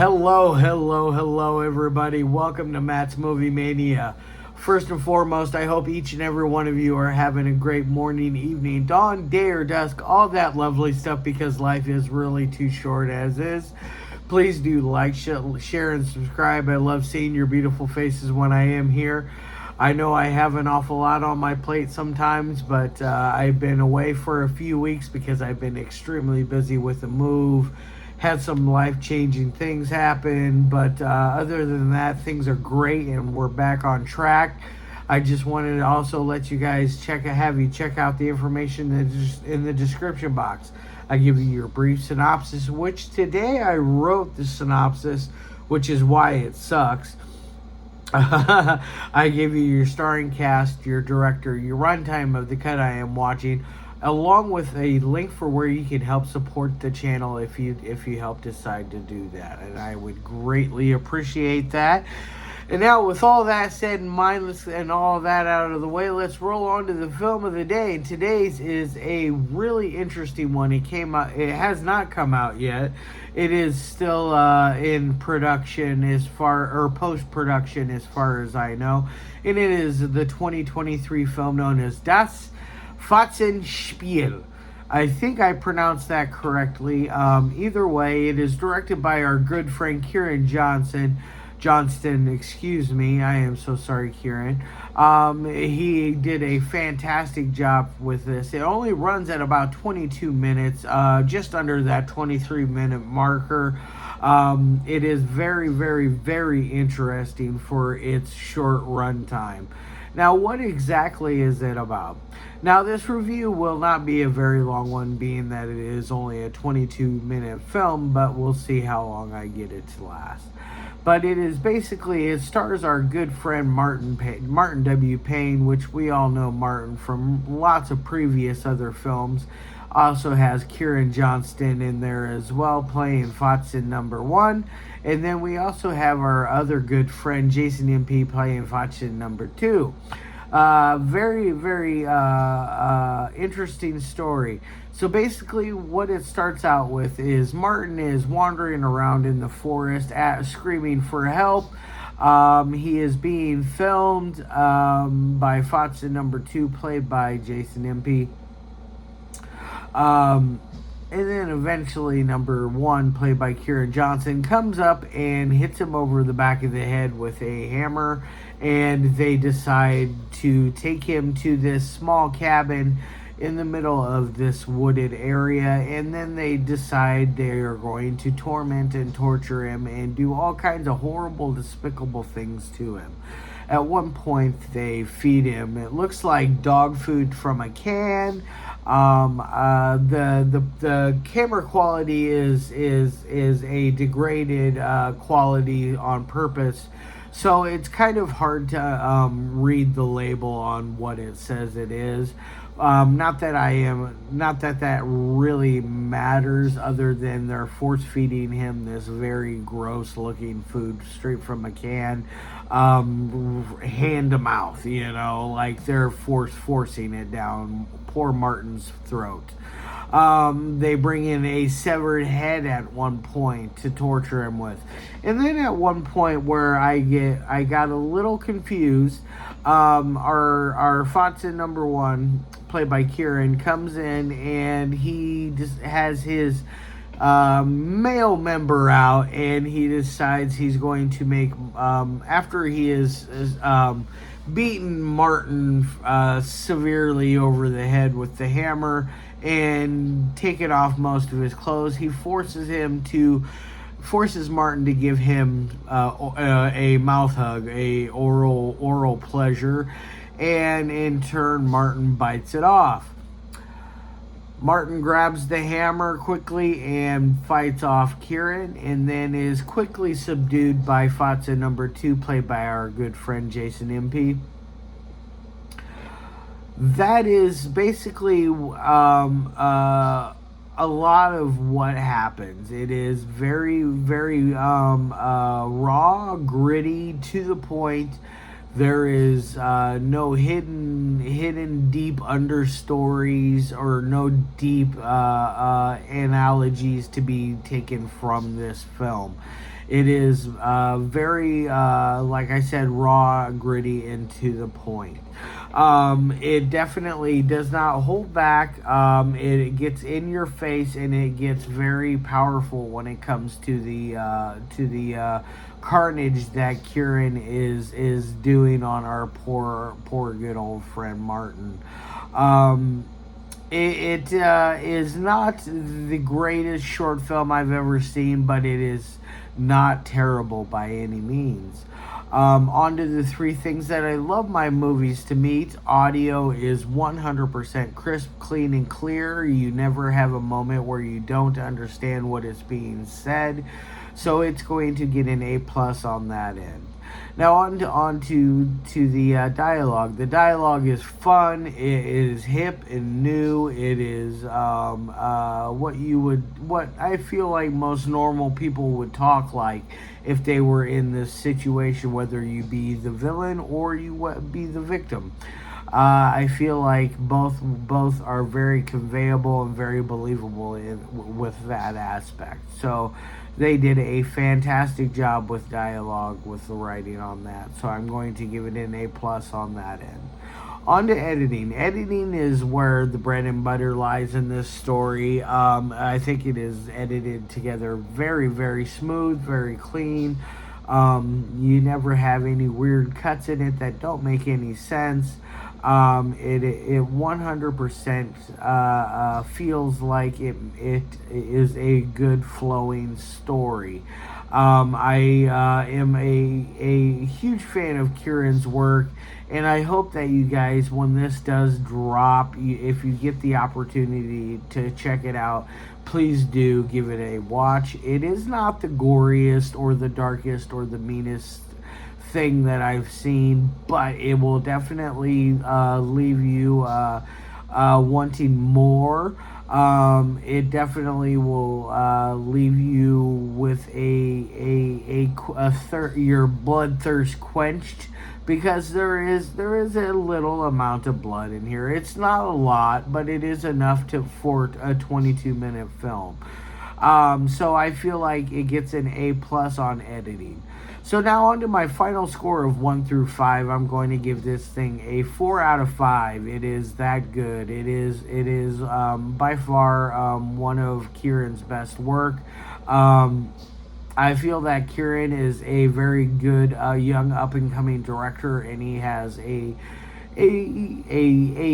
Hello, everybody. Welcome to Matt's Movie Mania. First and foremost, I hope each and every one of you are having a great morning, evening, dawn, day, or dusk, all that lovely stuff, because life is really too short as is. Please do like, share, and subscribe. I love seeing your beautiful faces when I am here. I know I have an awful lot on my plate sometimes, but I've been away for a few weeks because I've been extremely busy with the move. Had some life-changing things happen, but other than that, things are great and we're back on track. I just wanted to also let you guys check out the information in the description box. I give you your brief synopsis, which today I wrote the synopsis, which is why it sucks. I give you your starring cast, your director, your runtime of the cut I am watching, along with a link for where you can help support the channel if you help decide to do that, and I would greatly appreciate that. And now, with all that said in mind, and all of that out of the way, let's roll on to the film of the day. And today's is a really interesting one. It has not come out yet. It is still in production post-production as far as I know. And it is the 2023 film known as Das Fotzen Spiel. I think I pronounced that correctly. Either way, it is directed by our good friend Kieran Johnston, excuse me. I am so sorry, Kieran. He did a fantastic job with this. It only runs at about 22 minutes, just under that 23-minute marker. It is very, very, very interesting for its short run time. Now, what exactly is it about? Now, this review will not be a very long one, being that it is only a 22-minute film, but we'll see how long I get it to last. But it stars our good friend Martin W. Payne, which we all know Martin from lots of previous other films. Also has Kieran Johnston in there as well, playing Fotzen number 1. And then we also have our other good friend Jason Impey playing Fotzen number 2. Very, very interesting story. So basically what it starts out with is Martin is wandering around in the forest screaming for help. He is being filmed by Fotzen number 2, played by Jason Impey. And then eventually number 1, played by Kieran Johnson, comes up and hits him over the back of the head with a hammer, and they decide to take him to this small cabin in the middle of this wooded area, and then they decide they are going to torment and torture him and do all kinds of horrible, despicable things to him. At one point, they feed him, it looks like dog food from a can. The camera quality is a degraded quality on purpose, so it's kind of hard to read the label on what it says it is. Not that really matters, other than they're force feeding him this very gross looking food straight from a can, hand to mouth, like they're forcing it down poor Martin's throat. They bring in a severed head at one point to torture him with. And then at one point where I got a little confused, our Fotzen number 1, played by Kieran, comes in and he just has his male member out, and he decides he's going to make, after he is beaten Martin severely over the head with the hammer and taken off most of his clothes, he forces Martin to give him a mouth hug, a oral pleasure, and in turn Martin bites it off. Martin grabs the hammer quickly and fights off Kieran, and then is quickly subdued by Fotzen number 2, played by our good friend Jason Impey. That is basically a lot of what happens. It is very, very raw, gritty, to the point, There is no hidden deep understories or no deep analogies to be taken from this film. It is very, like I said, raw, gritty, and to the point. It definitely does not hold back. It gets in your face, and it gets very powerful when it comes to the carnage that Kieran is doing on our poor good old friend Martin. It is not the greatest short film I've ever seen, but it is not terrible by any means. On to the three things that I love my movies to meet. Audio is 100% crisp, clean, and clear. You never have a moment where you don't understand what is being said. So it's going to get an A plus on that end. Now on to the dialogue. The dialogue is fun. It is hip and new. It is what I feel like most normal people would talk like if they were in this situation, whether you be the villain or you be the victim. I feel like both are very conveyable and very believable with that aspect. So they did a fantastic job with dialogue, with the writing on that. So I'm going to give it an A plus on that end. On to editing. Editing is where the bread and butter lies in this story. I think it is edited together very, very smooth, very clean. You never have any weird cuts in it that don't make any sense. It 100% feels like it is a good flowing story. I am a huge fan of Kieran's work, and I hope that you guys, when this does drop, if you get the opportunity to check it out, please do give it a watch. It is not the goriest or the darkest or the meanest thing that I've seen, but it will definitely leave you wanting more. It definitely will leave you with your bloodthirst quenched, because there is a little amount of blood in here. It's not a lot, but it is enough for a 22-minute film. So I feel like it gets an A plus on editing. So now on to my final score of 1 through 5. I'm going to give this thing a 4 out of 5. It is that good. It is by far one of Kieran's best work. I feel that Kieran is a very good young up and coming director, and he has a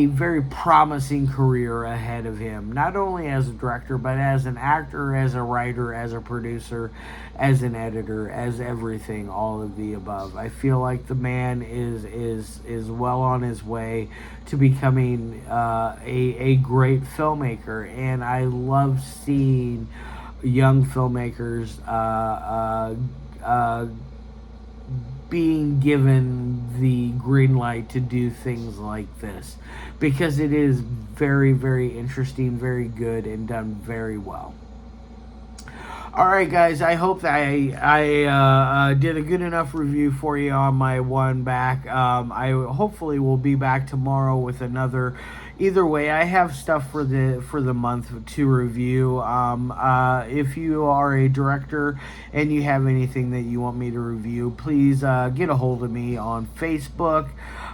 very promising career ahead of him, not only as a director, but as an actor, as a writer, as a producer, as an editor, as everything, all of the above. I feel like the man is well on his way to becoming a great filmmaker, and I love seeing young filmmakers being given the green light to do things like this, because it is very, very interesting, very good, and done very well. All right, guys, I hope that I did a good enough review for you on my one back. I hopefully will be back tomorrow with another. Either way, I have stuff for the month to review. If you are a director and you have anything that you want me to review, please get a hold of me on Facebook.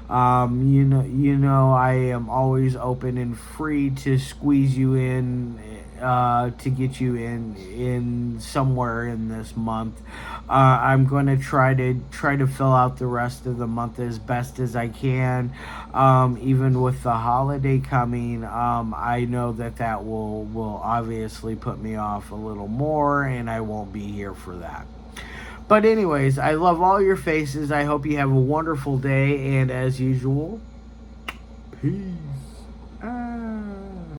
You know, I am always open and free to squeeze you in, to get you in somewhere in this month. I'm going to try to fill out the rest of the month as best as I can. Even with the holiday coming, I know that will obviously put me off a little more, and I won't be here for that. But anyways, I love all your faces. I hope you have a wonderful day, and as usual, peace.